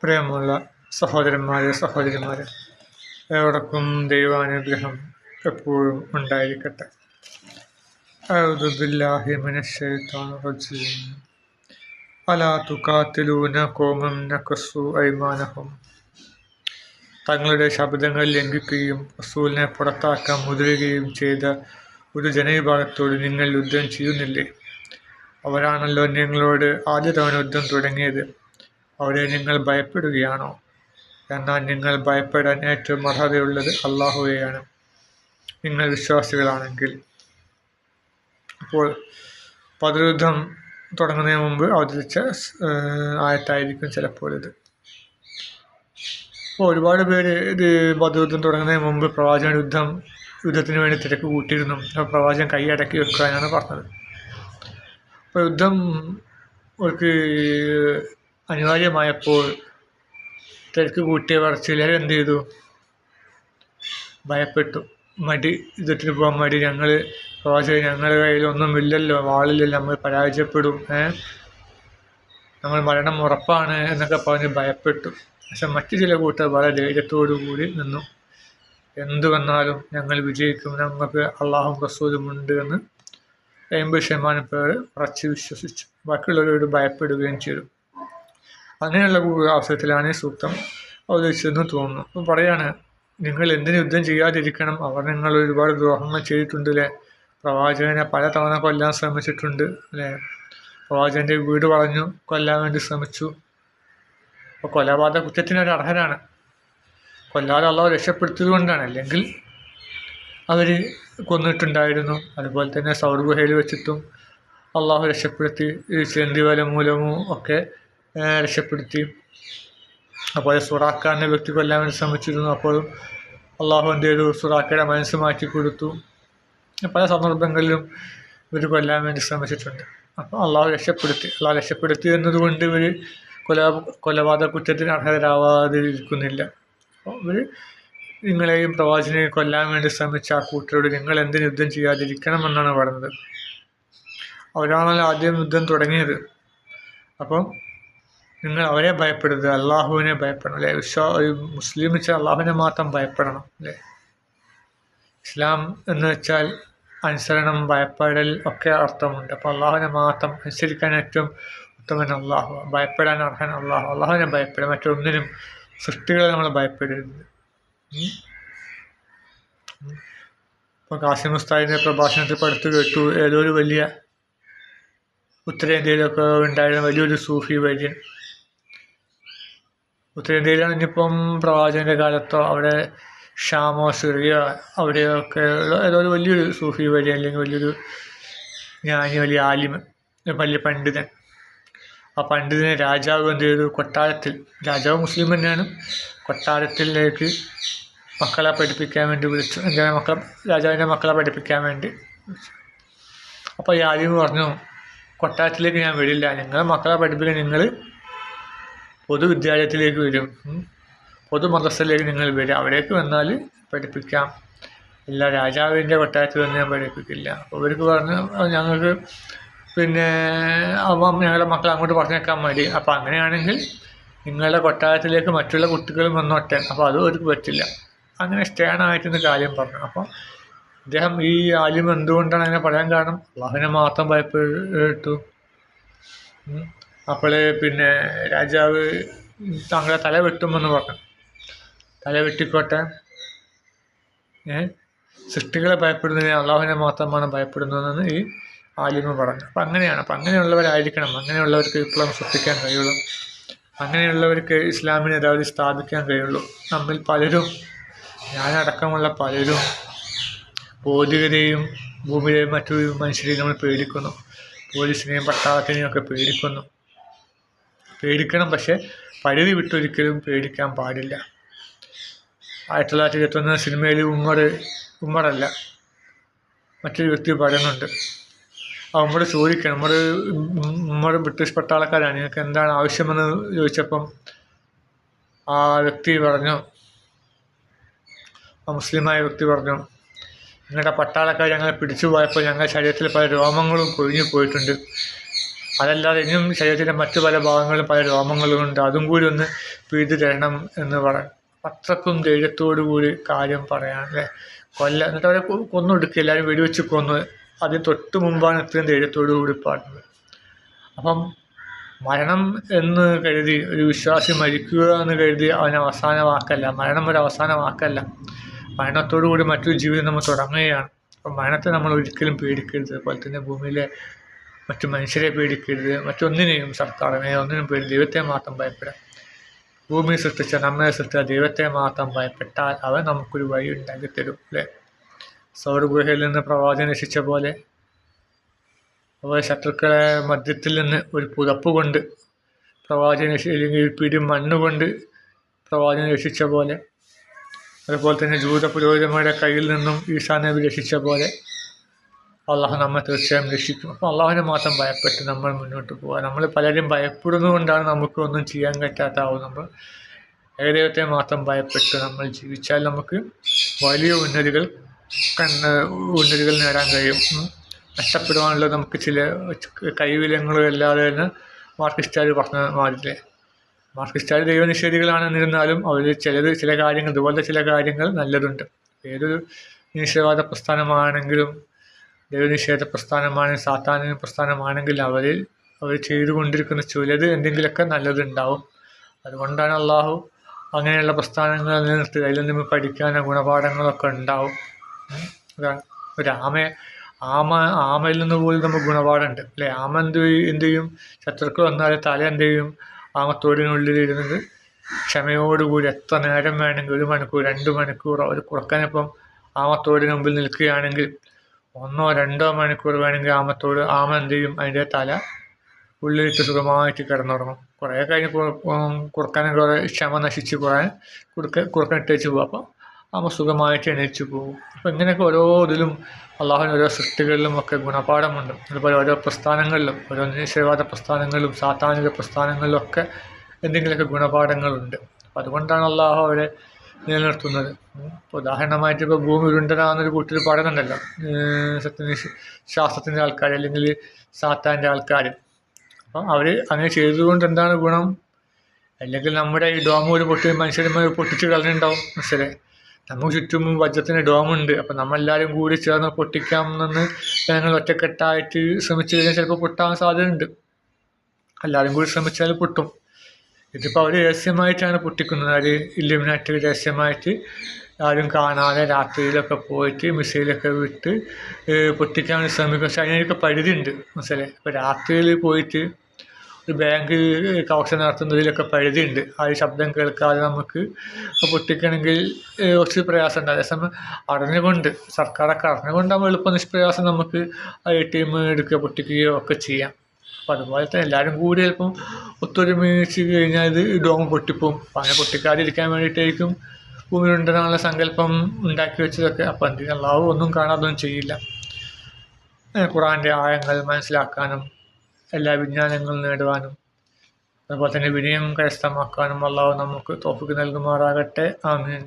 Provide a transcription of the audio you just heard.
പ്രിയമുള്ള സഹോദരന്മാരെ, സഹോദരിമാരെ, ഏവർക്കും ദൈവാനുഗ്രഹം എപ്പോഴും ഉണ്ടായിരിക്കട്ടെ. അഊദു ബില്ലാഹി മിനശ് ശൈത്വാനിർ റജീം. അലാ തുഖാതിലൂന ഖൗമൻ നഖസു അയ്മാനഹും. തങ്ങളുടെ ശബ്ദങ്ങൾ ലംഘിക്കുകയും റസൂലിനെ പുറത്താക്കാൻ മുതിരുകയും ചെയ്ത ഒരു ജനവിഭാഗത്തോട് നിങ്ങൾ യുദ്ധം ചെയ്യുന്നില്ലേ? അവരാണല്ലോ നിങ്ങളോട് ആദ്യ തവണ യുദ്ധം തുടങ്ങിയത്. അവരെ നിങ്ങൾ ഭയപ്പെടുകയാണോ? എന്നാൽ നിങ്ങൾ ഭയപ്പെടാൻ ഏറ്റവും അർഹതയുള്ളത് അള്ളാഹുവെയാണ്, നിങ്ങൾ വിശ്വാസികളാണെങ്കിൽ. അപ്പോൾ ബദർ യുദ്ധം തുടങ്ങുന്നതിന് മുമ്പ് അവതരിച്ച ആയത്തായിരിക്കും ചിലപ്പോൾ ഇത്. അപ്പോൾ ഒരുപാട് പേര് ഇത് ബദർ യുദ്ധം തുടങ്ങുന്നതിന് മുമ്പ് യുദ്ധത്തിന് വേണ്ടി തിരക്ക് കൂട്ടിയിരുന്നു. അപ്പോൾ പ്രവാചകൻ കൈയടക്കി വെക്കാനാണ് പറഞ്ഞത്. അപ്പോൾ യുദ്ധം അവർക്ക് അനിവാര്യമായപ്പോൾ തിരക്ക് കൂട്ടിയവർ ചിലർ എന്ത് ചെയ്തു? ഭയപ്പെട്ടു. യുദ്ധത്തിന് പോകാൻ മടി. ഞങ്ങളുടെ കയ്യിലൊന്നും ഇല്ലല്ലോ, വാളില്ലല്ലോ, നമ്മൾ പരാജയപ്പെടും, നമ്മൾ മരണം ഉറപ്പാണ് എന്നൊക്കെ പറഞ്ഞ് ഭയപ്പെട്ടു. പക്ഷെ മറ്റു ചില കൂട്ടർ വളരെ ധൈര്യത്തോടു കൂടി നിന്നു. എന്തു വന്നാലും ഞങ്ങൾ വിജയിക്കും, ഞങ്ങൾക്ക് അള്ളാഹും റസൂലും ഉണ്ട് എന്ന് 80% പേർ ഉറച്ച് വിശ്വസിച്ചു. ബാക്കിയുള്ളവരോട് ഭയപ്പെടുകയും ചെയ്തു. അങ്ങനെയുള്ള അവസരത്തിലാണ് ഈ സൂക്തം അവതരിച്ചതെന്ന് തോന്നുന്നു. അപ്പം പറയാണ്, നിങ്ങൾ എന്തിന് യുദ്ധം ചെയ്യാതിരിക്കണം? അവർ നിങ്ങൾ ഒരുപാട് ദ്രോഹങ്ങൾ ചെയ്തിട്ടുണ്ട് അല്ലേ? പ്രവാചകനെ പല തവണ കൊല്ലാൻ ശ്രമിച്ചിട്ടുണ്ട് അല്ലേ? പ്രവാചകൻ്റെ വീട് വളഞ്ഞു കൊല്ലാൻ വേണ്ടി ശ്രമിച്ചു. അപ്പോൾ കൊലപാതക കുറ്റത്തിനൊരു അർഹനാണ്. കൊല്ലാതെ അള്ളാഹു രക്ഷപ്പെടുത്തിയത് കൊണ്ടാണ്, അല്ലെങ്കിൽ അവർ കൊന്നിട്ടുണ്ടായിരുന്നു. അതുപോലെ തന്നെ സൗർ ഗുഹയിൽ വെച്ചിട്ടും അള്ളാഹു രക്ഷപ്പെടുത്തി. ഈ ചെന്തിവല മൂലവും ഒക്കെ രക്ഷപ്പെടുത്തി. അപ്പോൾ സുറാഖാൻ്റെ വ്യക്തി കൊല്ലാൻ വേണ്ടി ശ്രമിച്ചിരുന്നു. അപ്പോഴും അള്ളാഹു എന്ത് ചെയ്തു? സുറാഖയുടെ മനസ്സ് മാറ്റി കൊടുത്തു. പല സന്ദർഭങ്ങളിലും ഇവർ കൊല്ലാൻ വേണ്ടി ശ്രമിച്ചിട്ടുണ്ട്. അപ്പോൾ അള്ളാഹു രക്ഷപ്പെടുത്തി എന്നതുകൊണ്ട് ഇവർ കൊലപാതക കുറ്റത്തിന് അർഹരാവാതിരിക്കുന്നില്ല. അപ്പോൾ ഇവർ നിങ്ങളെയും പ്രവാചകനെയും കൊല്ലാൻ വേണ്ടി ശ്രമിച്ച ആ കൂട്ടരോട് നിങ്ങൾ എന്തിന് യുദ്ധം ചെയ്യാതിരിക്കണം എന്നാണ് പറയുന്നത്. അവരാണല്ലോ ആദ്യം യുദ്ധം തുടങ്ങിയത്. അപ്പം നിങ്ങൾ അവരെ ഭയപ്പെടരുത്, അള്ളാഹുവിനെ ഭയപ്പെടണം അല്ലേ? മുസ്ലിം വെച്ചാൽ അള്ളാഹുവിനെ മാത്രം ഭയപ്പെടണം അല്ലേ? ഇസ്ലാം എന്ന് വെച്ചാൽ അനുസരണം, ഭയപ്പെടൽ ഒക്കെ അർത്ഥമുണ്ട്. അപ്പോൾ അള്ളാഹുവിനെ മാത്രം അനുസരിക്കാൻ ഏറ്റവും ഉത്തമൻ അള്ളാഹു, ഭയപ്പെടാൻ അർഹൻ അള്ളാഹു. അള്ളാഹുവിനെ ഭയപ്പെടുക, മറ്റൊന്നിനും സൃഷ്ടികളെ നമ്മൾ ഭയപ്പെടരുത്. ഇപ്പോൾ കാസിം ഉസ്താദിൻ്റെ പ്രഭാഷണത്തിൽ പഠിത്തു കേട്ടു, ഏതോ ഒരു വലിയ ഉത്തരേന്ത്യയിലൊക്കെ ഉണ്ടായിരുന്ന വലിയൊരു സൂഫി വര്യൻ, ഉത്തരേന്ത്യയിലാണ് ഇനിയിപ്പം പ്രവാചകൻ്റെ കാലത്തോ അവിടെ ഷാമോ സിറിയോ അവിടെയൊക്കെ ഉള്ള ഏതോ ഒരു വലിയൊരു സൂഫി വര്യൻ, അല്ലെങ്കിൽ വലിയൊരു ജ്ഞാനി, വലിയ ആലിമ്, വലിയ പണ്ഡിതൻ. ആ പണ്ഡിതനെ രാജാവ് എന്ത് ചെയ്തു? കൊട്ടാരത്തിൽ, രാജാവ് മുസ്ലിം തന്നെയാണ്, കൊട്ടാരത്തിലേക്ക് മക്കളെ പഠിപ്പിക്കാൻ വേണ്ടി വിളിച്ചു. രാജാവിൻ്റെ മക്കളെ പഠിപ്പിക്കാൻ വേണ്ടി വിളിച്ചു. അപ്പോൾ ഈ ആലിമ് പറഞ്ഞു, കൊട്ടാരത്തിലേക്ക് ഞാൻ വരില്ല, നിങ്ങൾ മക്കളെ പഠിപ്പിക്കാൻ നിങ്ങൾ പൊതുവിദ്യാലയത്തിലേക്ക് വരും, പൊതു മദ്രസയിലേക്ക് നിങ്ങൾ വരും, അവിടേക്ക് വന്നാൽ പഠിപ്പിക്കാം, ഇല്ല രാജാവിൻ്റെ കൊട്ടാരത്തിൽ വന്ന് ഞാൻ പഠിപ്പിക്കില്ല. അപ്പോൾ ഇവർക്ക് പറഞ്ഞു, ഞങ്ങൾക്ക് ഞങ്ങളുടെ മക്കളെ അങ്ങോട്ട് പറഞ്ഞേക്കാൻ മതി. അപ്പോൾ അങ്ങനെയാണെങ്കിൽ നിങ്ങളുടെ കൊട്ടാരത്തിലേക്ക് മറ്റുള്ള കുട്ടികളും വന്നോട്ടെ. അപ്പോൾ അതും അവർക്ക് പറ്റില്ല. അങ്ങനെ സ്റ്റേണായിട്ടൊന്ന് കാര്യം പറഞ്ഞു. അപ്പോൾ അദ്ദേഹം, ഈ ആലിം എന്തുകൊണ്ടാണ് അങ്ങനെ പറയാൻ കാരണം? അള്ളാഹുവിനെ മാത്രം ഭയപ്പെട്ടു. അപ്പോൾ രാജാവ് താങ്കളെ തല വെട്ടുമെന്ന് പറഞ്ഞു. തല വെട്ടിക്കോട്ടെ, സൃഷ്ടികളെ ഭയപ്പെടുന്നതിന് അള്ളാഹുവിനെ മാത്രമാണ് ഭയപ്പെടുന്നതെന്ന് ഈ ആലിമ പറഞ്ഞു. അപ്പം അങ്ങനെയാണ്. അപ്പം അങ്ങനെയുള്ളവരായിരിക്കണം, അങ്ങനെയുള്ളവർക്ക് വിപ്ലവം സൃഷ്ടിക്കാൻ കഴിയുള്ളൂ, അങ്ങനെയുള്ളവർക്ക് ഇസ്ലാമിനെ സ്ഥാപിക്കാൻ കഴിയുള്ളൂ. നമ്മിൽ പലരും, ഞാനടക്കമുള്ള പലരും ഭൗതികതയും ഭൂമിയിലെയും മറ്റു മനുഷ്യരെയും നമ്മൾ പേടിക്കുന്നു, പോലീസിനെയും പട്ടാളത്തിനെയും ഒക്കെ പേടിക്കണം. പക്ഷേ പരിധി വിട്ടൊരിക്കലും പേടിക്കാൻ പാടില്ല. 1921 സിനിമയിൽ ഉമ്മറല്ല, മറ്റൊരു വ്യക്തി പറയുന്നുണ്ട്. ആ ഉമ്മർ ചോദിക്കണം, ഉമ്മർ ബ്രിട്ടീഷ് പട്ടാളക്കാരാണ്, നിങ്ങൾക്ക് എന്താണ് ആവശ്യമെന്ന് ചോദിച്ചപ്പം ആ വ്യക്തി പറഞ്ഞു, ആ മുസ്ലിമായ വ്യക്തി പറഞ്ഞു, നിങ്ങളുടെ പട്ടാളക്കാർ ഞങ്ങളെ പിടിച്ചു പോയപ്പോൾ ഞങ്ങളുടെ ശരീരത്തിൽ പല രോമങ്ങളും കൊഴിഞ്ഞു പോയിട്ടുണ്ട്, അതല്ലാതെ ഇനിയും ശരീരത്തിൻ്റെ മറ്റു പല ഭാഗങ്ങളും പല രോമങ്ങളും ഉണ്ട്, അതും കൂടി ഒന്ന് പിഴുതു തരണം എന്ന് പറയാം. അത്രക്കും ധൈര്യത്തോടു കൂടി കാര്യം പറയാൻ അല്ലേ. എന്നിട്ട് അവരെ കൊന്നൊടുക്കുക, എല്ലാവരും വെടിവെച്ച് കൊന്ന്. അതിന് തൊട്ട് മുമ്പാണ് ഇത്രയും ധൈര്യത്തോടു കൂടി പാടുന്നത്. അപ്പം മരണം എന്ന് കരുതി ഒരു വിശ്വാസി മരിക്കുക എന്ന് കരുതി അവന് അവസാന വാക്കല്ല. മരണം ഒരു അവസാന വാക്കല്ല. മരണത്തോടു കൂടി മറ്റൊരു ജീവിതം നമ്മൾ തുടങ്ങുകയാണ്. അപ്പം മരണത്തെ നമ്മൾ ഒരിക്കലും പേടിക്കരുത്. അതുപോലെ തന്നെ ഭൂമിയിലെ മറ്റു മനുഷ്യരെ പേടിക്കരുത്, മറ്റൊന്നിനെയും സർക്കാരിനെയോ ഒന്നിനും പേടി. ദൈവത്തെ മാത്രം ഭയപ്പെടാം. ഭൂമി സൃഷ്ടിച്ച നമ്മെ സൃഷ്ടിച്ച ദൈവത്തെ മാത്രം ഭയപ്പെട്ടാൽ അവൻ നമുക്കൊരു വഴി ഉണ്ടാക്കി തരും അല്ലേ. സൗർ ഗുഹയിൽ നിന്ന് പ്രവാചകൻ രക്ഷിച്ച പോലെ, അതുപോലെ ശത്രുക്കളെ മധ്യത്തിൽ നിന്ന് ഒരു പുതപ്പ് കൊണ്ട് പ്രവാചകൻ അല്ലെങ്കിൽ ഒരു പിടി മണ്ണുകൊണ്ട് പ്രവാചകൻ രക്ഷിച്ച പോലെ, അതുപോലെ തന്നെ ജൂത പുരോഹിതന്മാരുടെ കയ്യിൽ നിന്നും ഈസാ നബി രക്ഷിച്ച പോലെ അള്ളാഹു നമ്മെ തീർച്ചയായും രക്ഷിക്കും. അപ്പോൾ അള്ളാഹുവിനെ മാത്രം ഭയപ്പെട്ട് നമ്മൾ മുന്നോട്ട് പോവുക. നമ്മൾ പലരും ഭയപ്പെടുന്നതുകൊണ്ടാണ് നമുക്കൊന്നും ചെയ്യാൻ പറ്റാത്താവും. നമ്മൾ ഏകദൈവത്തെ മാത്രം ഭയപ്പെട്ട് നമ്മൾ ജീവിച്ചാൽ നമുക്ക് വലിയ ഉന്നതികൾ നേടാൻ കഴിയും. നഷ്ടപ്പെടുവാനുള്ളത് നമുക്ക് ചില കൈവിലങ്ങളും അല്ലാതെ തന്നെ മാർക്സിസ്റ്റുകാർ പറഞ്ഞ മാതിരില്ലേ. മാർക്സിസ്റ്റുകാർ ദൈവനിഷേധികളാണെന്നിരുന്നാലും അവർ ചില കാര്യങ്ങൾ, ഇതുപോലത്തെ ചില കാര്യങ്ങൾ നല്ലതുണ്ട്. ഏതൊരു നിരീശ്വരവാദ പ്രസ്ഥാനമാണെങ്കിലും ദൈവനിഷേധ പ്രസ്ഥാനമാണെങ്കിലും സാത്താനിക പ്രസ്ഥാനമാണെങ്കിലും അവർ ചെയ്തുകൊണ്ടിരിക്കുന്ന ചിലത് എന്തെങ്കിലുമൊക്കെ നല്ലതുണ്ടാവും. അതുകൊണ്ടാണ് അള്ളാഹു അങ്ങനെയുള്ള പ്രസ്ഥാനങ്ങൾ നിലനിർത്തുക. അതിൽ നിന്ന് പഠിക്കാനോ ഗുണപാഠങ്ങളൊക്കെ ഉണ്ടാവും. അതാണ് ഒരു ആമയിൽ നിന്ന് പോലും നമുക്ക് ഗുണപാഠമുണ്ട് അല്ലേ. ആമ എന്ത് ചെയ്യും? ശത്രുക്കൾ വന്നാൽ തല എന്ത് ചെയ്യും? ആമത്തോടിനുള്ളിൽ ഇരുന്നത് ക്ഷമയോടുകൂടി എത്ര നേരം വേണമെങ്കിൽ, 1 മണിക്കൂർ 2 മണിക്കൂർ, ഒരു കുറുക്കനിപ്പം ആമത്തോടിന് മുമ്പിൽ നിൽക്കുകയാണെങ്കിൽ 1-2 മണിക്കൂർ വേണമെങ്കിൽ ആമ എന്ത് ചെയ്യും? അതിൻ്റെ തല ഉള്ളിലിട്ട് സുഖമായിട്ട് കിടന്നുറങ്ങും. കുറേ കഴിഞ്ഞ് കുറുക്കനെ കുറേ ക്ഷമ നശിച്ച് കുറുക്കൻ ഇട്ടേച്ച് പോകും. അപ്പോൾ ആമ സുഖമായിട്ട് എണീച്ച് പോകും. അപ്പോൾ ഇങ്ങനെയൊക്കെ ഓരോ ഇതിലും അള്ളാഹുവിന് ഓരോ സൃഷ്ടികളിലും ഒക്കെ ഗുണപാഠമുണ്ട്. അതുപോലെ ഓരോ പ്രസ്ഥാനങ്ങളിലും, ഓരോ നിരീശ്വരവാദ പ്രസ്ഥാനങ്ങളിലും സാത്താനിക പ്രസ്ഥാനങ്ങളിലും ഒക്കെ എന്തെങ്കിലുമൊക്കെ ഗുണപാഠങ്ങളുണ്ട്. അപ്പോൾ അതുകൊണ്ടാണ് അള്ളാഹു അവരെ നിലനിർത്തുന്നത്. ഇപ്പോൾ ഉദാഹരണമായിട്ട് ഇപ്പോൾ ഭൂമി ഉരുണ്ടതാണെന്നൊരു കൂട്ടർ പഠനമുണ്ടല്ലോ, ശാസ്ത്രത്തിൻ്റെ ആൾക്കാർ അല്ലെങ്കിൽ സാത്താൻ്റെ ആൾക്കാർ. അപ്പം അവർ അങ്ങനെ ചെയ്തതുകൊണ്ട് എന്താണ് ഗുണം? അല്ലെങ്കിൽ നമ്മുടെ ഈ ഡോം മനുഷ്യന്മാർ പൊട്ടിച്ച് കളഞ്ഞിട്ടുണ്ടാവും. മനസ്സിലെ നമുക്ക് ചുറ്റും വജ്രത്തിൻ്റെ ഡോമുണ്ട്. അപ്പം നമ്മളെല്ലാവരും കൂടി ചേർന്ന് പൊട്ടിക്കാമെന്ന് ഞങ്ങൾ ഒറ്റക്കെട്ടായിട്ട് ശ്രമിച്ചു കഴിഞ്ഞാൽ ചിലപ്പോൾ പൊട്ടാൻ സാധ്യതയുണ്ട്. എല്ലാവരും കൂടി ശ്രമിച്ചാൽ പൊട്ടും. ഇതിപ്പോൾ അവർ രഹസ്യമായിട്ടാണ് പൊട്ടിക്കുന്നത്. അവർ ഇല്ലുമിനാറ്റി രഹസ്യമായിട്ട് ആരും കാണാതെ രാത്രിയിലൊക്കെ പോയിട്ട് മിസൈലൊക്കെ വിട്ട് പൊട്ടിക്കാൻ ശ്രമിക്കും. പക്ഷെ അതിനൊക്കെ പരിധിയുണ്ട്. മനസ്സിലെ ഇപ്പോൾ രാത്രിയിൽ പോയിട്ട് ഒരു ബാങ്ക് കളക്ഷൻ നടത്തുന്നതിലൊക്കെ പരിധിയുണ്ട്. ആ ഒരു ശബ്ദം കേൾക്കാതെ നമുക്ക് പൊട്ടിക്കണമെങ്കിൽ കുറച്ച് പ്രയാസമുണ്ട്. അതേസമയം സർക്കാരൊക്കെ അറിഞ്ഞുകൊണ്ടാകുമ്പോൾ എളുപ്പം നിഷ്പ്രയാസം നമുക്ക് ആ ATM എടുക്കുക പൊട്ടിക്കുകയോ ഒക്കെ ചെയ്യാം. അപ്പം അതുപോലെ തന്നെ എല്ലാവരും കൂടി ചിലപ്പം ഒത്തൊരുമിച്ച് കഴിഞ്ഞാൽ ഇത് ഡോം പൊട്ടിപ്പോവും. അപ്പം അങ്ങനെ പൊട്ടിക്കാതിരിക്കാൻ വേണ്ടിയിട്ടായിരിക്കും ഭൂമിയിലുണ്ടെന്നുള്ള സങ്കല്പം ഉണ്ടാക്കി വെച്ചതൊക്കെ. അപ്പം എന്തിനും അള്ളാഹു ഒന്നും കാണാതൊന്നും ചെയ്യില്ല. ഖുർആൻ്റെ ആയങ്ങൾ മനസ്സിലാക്കാനും എല്ലാ വിജ്ഞാനങ്ങളും നേടുവാനും അതുപോലെ തന്നെ വിനയം കരസ്ഥമാക്കാനും അള്ളാഹു നമുക്ക് തൗഫീഖ് നൽകുമാറാകട്ടെ. ആമീൻ.